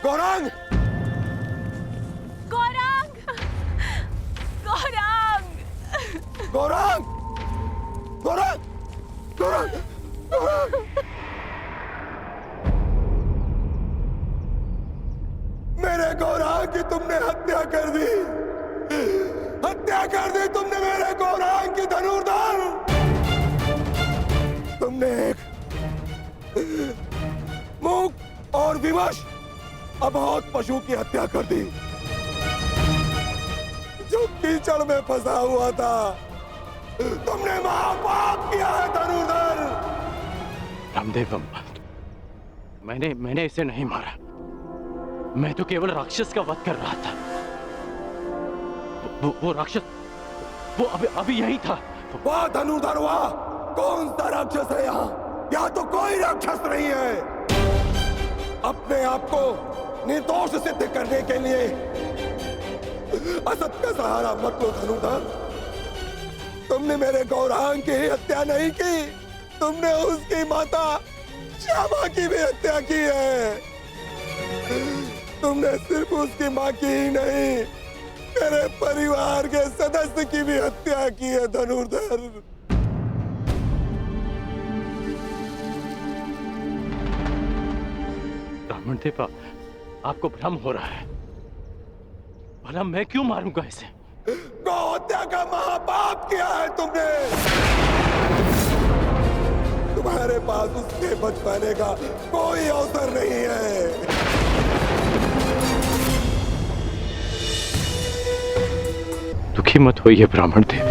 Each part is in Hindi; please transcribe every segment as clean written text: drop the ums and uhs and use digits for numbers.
गौरांग! गौरांग! गौरांग! गौरांग! गौरांग! गौरांग! गौरांग! मेरे गौरांग की तुमने हत्या कर दी। हत्या कर दी तुमने मेरे गौरांग की धनुर्धर। तुमने एक मूक और विवश अबोध पशु की हत्या कर दी, जो कीचड़ में फंसा हुआ था। तुमने महापाप किया है धनुर्धर। रामदेव, मैंने इसे नहीं मारा। मैं तो केवल राक्षस का वध कर रहा था। वो राक्षस वो अभी यही था। वाह धनुर्धर वाह! कौन सा राक्षस है यहाँ? यहाँ तो कोई राक्षस नहीं है। अपने आप को निर्दोष सिद्ध करने के लिए असत का सहारा मत लो धनुर्धर। तुमने मेरे गौरांग की हत्या नहीं की, तुमने उसकी माता श्यामा की भी हत्या की है। तुमने सिर्फ उसकी माँ की ही नहीं, मेरे परिवार के सदस्य की भी हत्या की है धनुर्धर। ब्राह्मण देव, आपको भ्रम हो रहा है। भला मैं क्यों मारूंगा इसे? गौ हत्या का महापाप किया है तुमने। तुम्हारे पास उसके बच पाने का कोई अवसर नहीं है। दुखी मत होइए ब्राह्मण देव।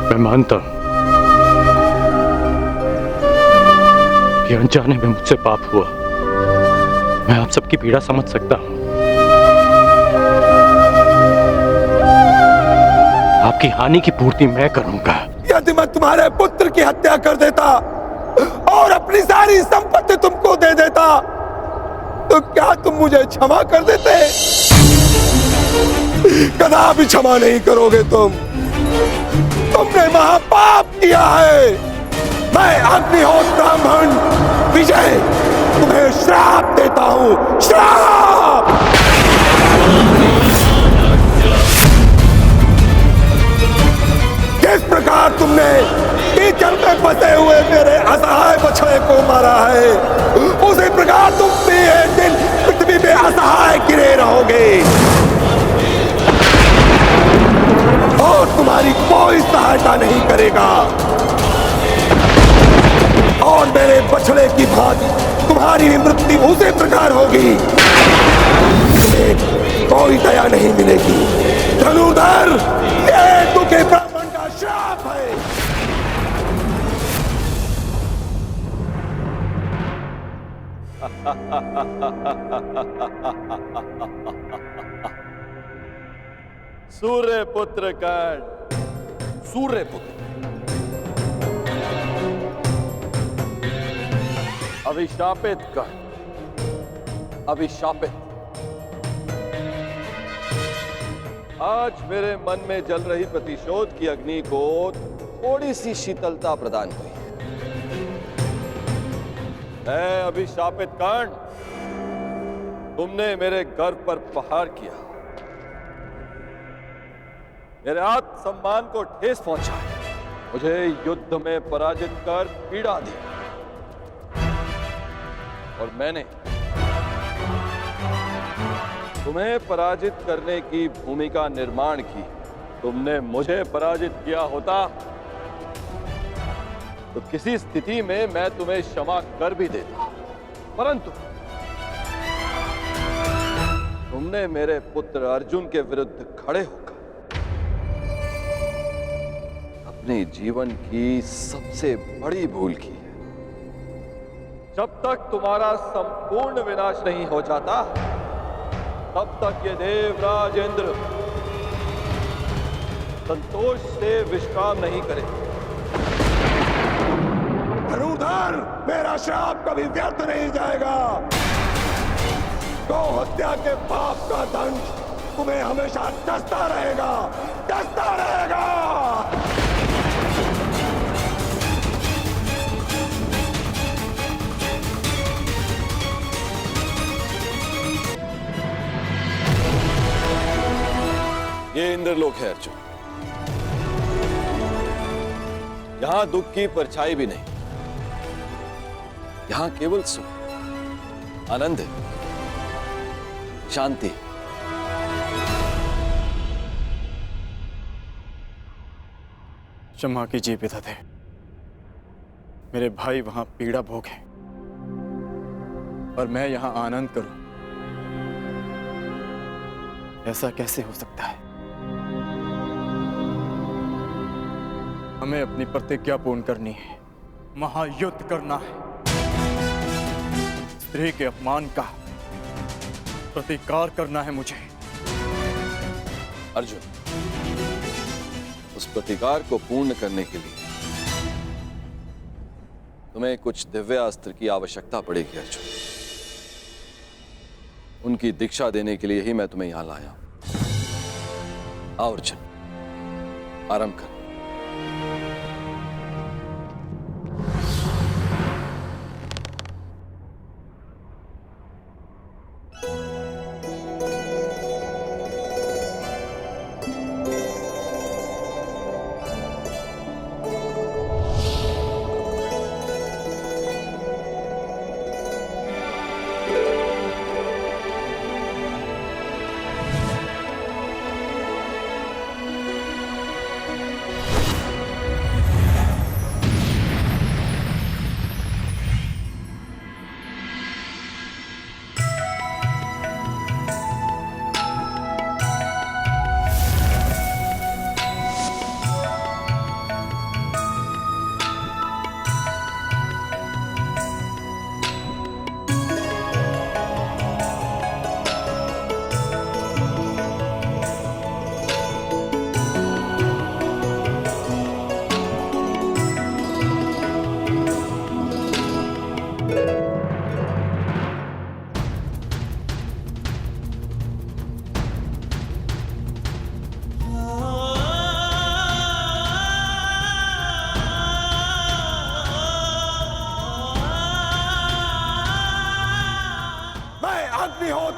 मैं मानता हूं कि अनजाने में मुझसे पाप हुआ। मैं आप सबकी पीड़ा समझ सकता हूं। आपकी हानि की पूर्ति मैं करूंगा। यदि मैं तुम्हारे पुत्र की हत्या कर देता और अपनी सारी संपत्ति तुमको दे देता, तो क्या तुम मुझे क्षमा कर देते? कदापि क्षमा नहीं करोगे तुम। तुमने महापाप किया है। मैं अग्निहोत्र ब्राह्मण विजय तुम्हें श्राप देता हूं। श्राप! जिस प्रकार तुमने कीचड़ में फंसे हुए मेरे असहाय बछड़े को मारा है, उसी प्रकार तुम भी एक दिन पृथ्वी में असहाय गिरे रहोगे और तुम्हारी कोई सहायता नहीं करेगा। और मेरे बछड़े की भांति तुम्हारी भी मृत्यु उसी प्रकार होगी। तुम्हें कोई दया नहीं मिलेगी धनुर्धर। ये तुझे ब्राह्मण का श्राप है। सूर्य पुत्र कर्ण। सूर्य पुत्र अभिशापित कर्ण। अभिशापित। आज मेरे मन में जल रही प्रतिशोध की अग्नि को थोड़ी सी शीतलता प्रदान हुई। मैं अभिशापित कर्ण, तुमने मेरे गर्व पर प्रहार किया, मेरे आत्मसम्मान को ठेस पहुंचाई, मुझे युद्ध में पराजित कर पीड़ा दी। और मैंने तुम्हें पराजित करने की भूमिका निर्माण की। तुमने मुझे पराजित किया होता तो किसी स्थिति में मैं तुम्हें क्षमा कर भी देता, परंतु तुमने मेरे पुत्र अर्जुन के विरुद्ध खड़े होकर अपने जीवन की सबसे बड़ी भूल की है। जब तक तुम्हारा संपूर्ण विनाश नहीं हो जाता, तब तक ये देवराज इंद्र संतोष से विश्राम नहीं करे। धनुर्धर, मेरा श्राप कभी व्यर्थ नहीं जाएगा। गौ हत्या के पाप का दंड तुम्हें हमेशा डसता रहेगा, डसता रहेगा। ये इंद्रलोक है अर्जुन। यहां दुख की परछाई भी नहीं, यहां केवल सुख, आनंद है, शांति। क्षमा कीजिए पितादे, मेरे भाई वहां पीड़ा भोग है और मैं यहां आनंद करूं, ऐसा कैसे हो सकता है? हमें अपनी प्रतिज्ञा पूर्ण करनी है, महायुद्ध करना है। स्त्री के अपमान का प्रतिकार करना है मुझे। अर्जुन, उस प्रतिकार को पूर्ण करने के लिए तुम्हें कुछ दिव्य अस्त्र की आवश्यकता पड़ेगी अर्जुन। उनकी दीक्षा देने के लिए ही मैं तुम्हें यहां लाया हूं। आओ अर्जुन, आरंभ कर।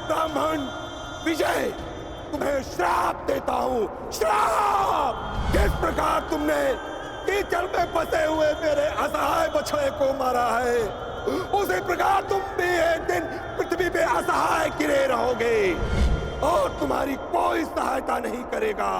ब्राह्मण विजय तुम्हें श्राप देता हूं, श्राप। जिस प्रकार तुमने कीचड़ में फंसे हुए मेरे असहाय बछड़े को मारा है, उसी प्रकार तुम भी एक दिन पृथ्वी पे असहाय गिरे रहोगे और तुम्हारी कोई सहायता नहीं करेगा।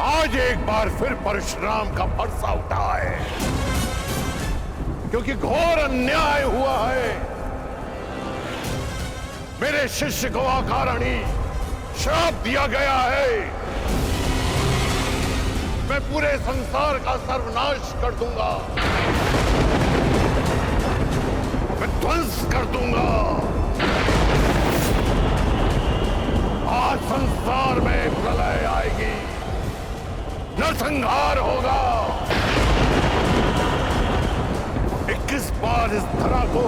आज एक बार फिर परशुराम का फरसा उठा है, क्योंकि घोर अन्याय हुआ है। मेरे शिष्य को अकारणी श्राप दिया गया है। मैं पूरे संसार का सर्वनाश कर दूंगा, मैं ध्वंस कर दूंगा। आज संसार में प्रलय आएगी, नरसंहार होगा। 21 बार इस धरा को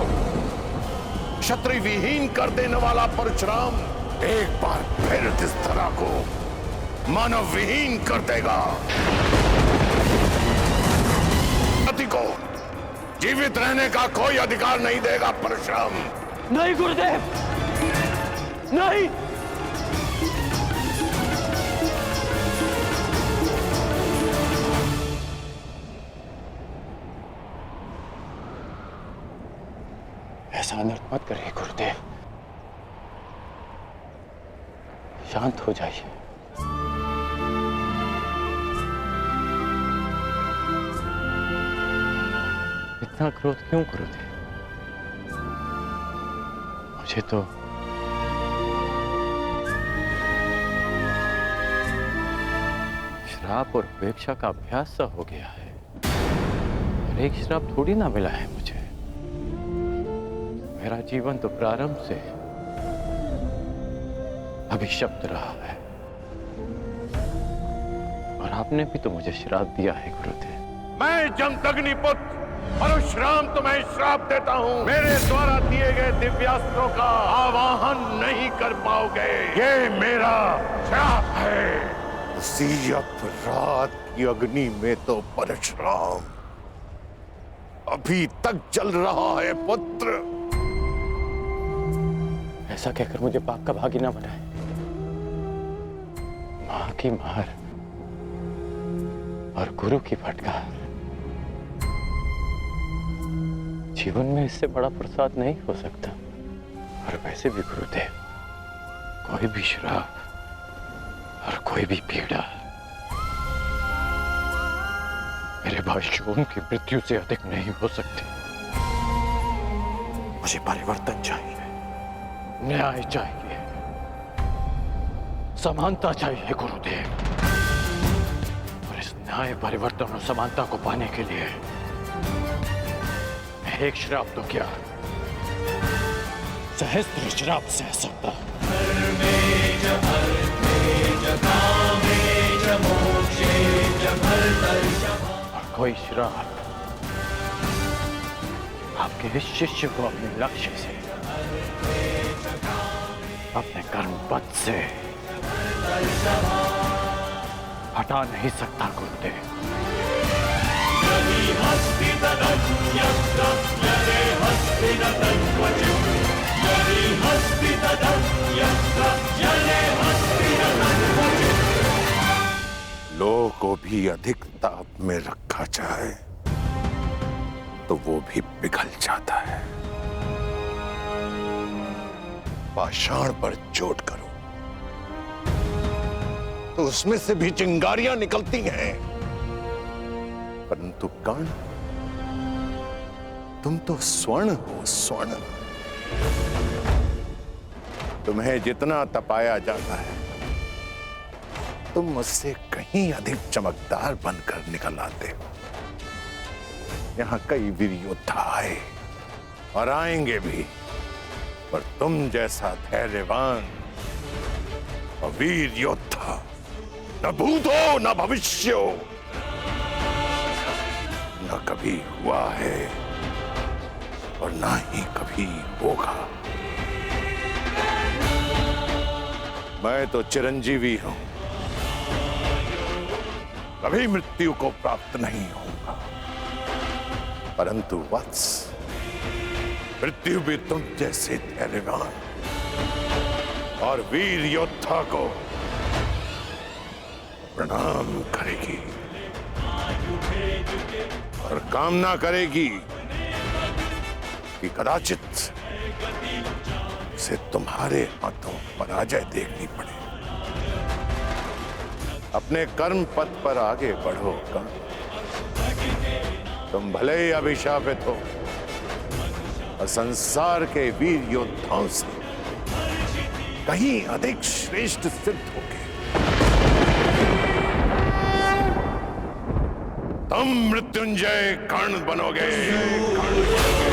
क्षत्रिय विहीन कर देने वाला परशुराम एक बार फिर इस तरह को मानव विहीन कर देगा। जाति को जीवित रहने का कोई अधिकार नहीं देगा परशुराम। नहीं गुरुदेव, नहीं। ऐसा अनर्थ मत करिए गुरुदेव, शांत हो जाइए। इतना क्रोध क्यों गुरुदेव? मुझे तो श्राप और उपेक्षा का अभ्यास सा हो गया है, और एक श्राप थोड़ी ना मिला है मुझे। मेरा जीवन तो प्रारंभ से अभिशप्त रहा है, और आपने भी तो मुझे श्राप दिया है गुरुदेव। मैं जमदग्नि पुत्र परशुराम तुम्हें श्राप देता हूँ। मेरे द्वारा दिए गए दिव्यास्त्रों का आवाहन नहीं कर पाओगे। ये मेरा श्राप है। उसी अपराध की अग्नि में तो परशुराम अभी तक जल रहा है पुत्र। ऐसा कहकर मुझे पाप का भागी ना बनाए। मां की मार और गुरु की फटकार, जीवन में इससे बड़ा प्रसाद नहीं हो सकता। और वैसे भी गुरुदेव, कोई भी श्राप और कोई भी पीड़ा मेरे भाई शोम की मृत्यु से अधिक नहीं हो सकती। मुझे परिवर्तन चाहिए, न्याय चाहिए, समानता चाहिए गुरुदेव। और इस न्याय, परिवर्तन और समानता को पाने के लिए मैं एक श्राप तो क्या, सहस्त्र श्राप सह सकता। और कोई श्राप आपके इस शिष्य को अपने लक्ष्य से, अपने कर्म पथ से हटा नहीं सकता गुरुदेव। लोह को भी अधिक ताप में रखा जाए तो वो भी पिघल जाता है। पाषाण पर चोट करो तो उसमें से भी चिंगारियां निकलती हैं, परंतु कर्ण, तुम तो स्वर्ण हो, स्वर्ण। तुम्हें जितना तपाया जाता है तुम मुझसे कहीं अधिक चमकदार बनकर निकल आते हो। यहां कई वीर योद्धा आए और आएंगे भी, पर तुम जैसा धैर्यवान और वीर योद्धा न भूत हो न भविष्य हो, न कभी हुआ है और ना ही कभी होगा। मैं तो चिरंजीवी हूं, कभी मृत्यु को प्राप्त नहीं होगा। परंतु वत्स, मृत्यु भी तुम जैसे धैर्यवान और वीर योद्धा को प्रणाम करेगी और कामना करेगी कि कदाचित से तुम्हारे हाथों पराजय देखनी पड़े। अपने कर्म पथ पर आगे बढ़ो कर्ण। तुम भले ही अभिशापित हो और संसार के वीर योद्धाओं से कहीं अधिक श्रेष्ठ सिद्ध होगे। तुम मृत्युंजय कर्ण बनोगे, कर्ण बनोगे।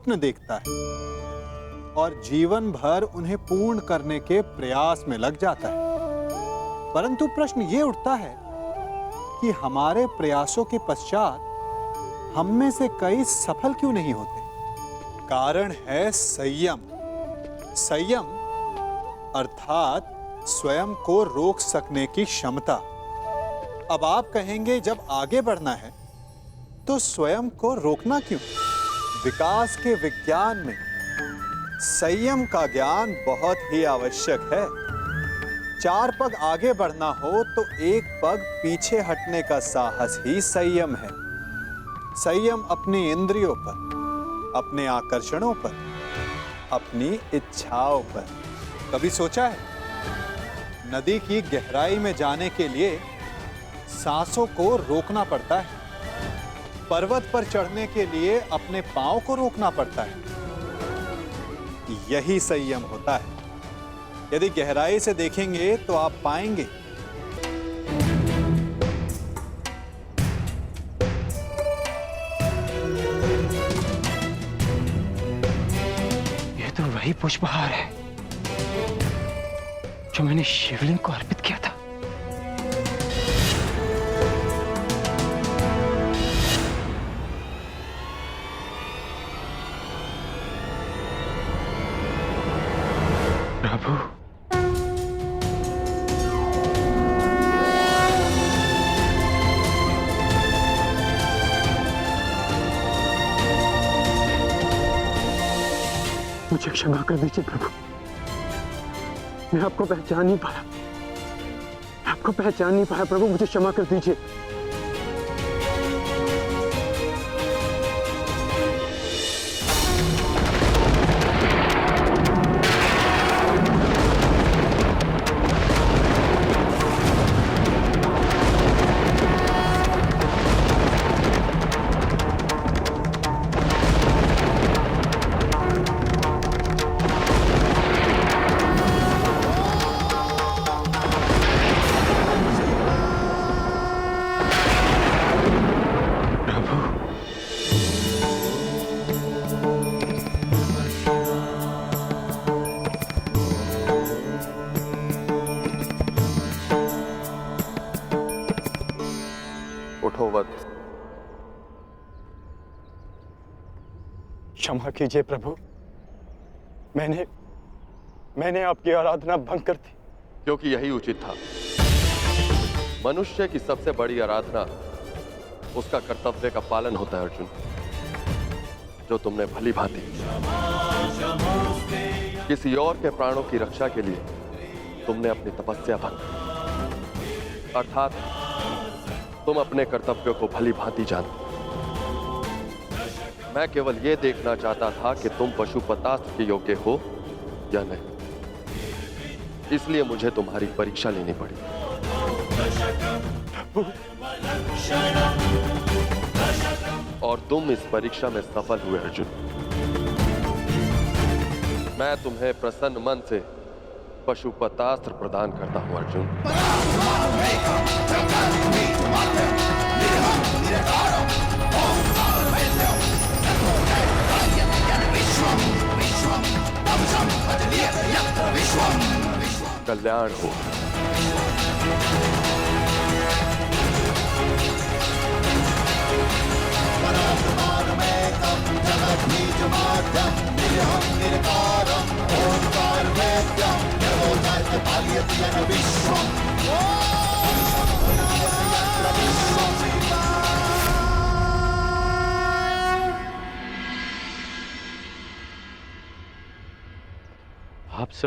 स्वप्न देखता है और जीवन भर उन्हें पूर्ण करने के प्रयास में लग जाता है। परंतु प्रश्न ये उठता है कि हमारे प्रयासों के पश्चात हम में से कई सफल क्यों नहीं होते? कारण है संयम। संयम अर्थात स्वयं को रोक सकने की क्षमता। अब आप कहेंगे, जब आगे बढ़ना है तो स्वयं को रोकना क्यों? विकास के विज्ञान में संयम का ज्ञान बहुत ही आवश्यक है। 4 पग आगे बढ़ना हो तो 1 पग पीछे हटने का साहस ही संयम है। संयम अपनी इंद्रियों पर, अपने आकर्षणों पर, अपनी इच्छाओं पर। कभी सोचा है, नदी की गहराई में जाने के लिए सांसों को रोकना पड़ता है। पर्वत पर चढ़ने के लिए अपने पांव को रोकना पड़ता है। यही संयम होता है। यदि गहराई से देखेंगे तो आप पाएंगे ये तो वही पुष्पहार है जो मैंने शिवलिंग को अर्पित किया था। प्रभु, मुझे क्षमा कर दीजिए प्रभु। मैं आपको पहचान नहीं पाया। आपको पहचान नहीं पाया प्रभु, मुझे क्षमा कर दीजिए। उठो वत। क्षमा कीजिए प्रभु, मैंने आपकी आराधना भंग कर दी। क्योंकि यही उचित था। मनुष्य की सबसे बड़ी आराधना उसका कर्तव्य का पालन होता है अर्जुन, जो तुमने भली भांति किसी और के प्राणों की रक्षा के लिए तुमने अपनी तपस्या भंग, अर्थात तुम अपने कर्तव्यों को भली भांति जानते। मैं केवल यह देखना चाहता था कि तुम पशुपतास्त्र के योग्य हो या नहीं, इसलिए मुझे तुम्हारी परीक्षा लेनी पड़ी। और तुम इस परीक्षा में सफल हुए अर्जुन। मैं तुम्हें प्रसन्न मन से पशुपतास्त्र प्रदान करता हूं अर्जुन। कल्याण हो। आपसे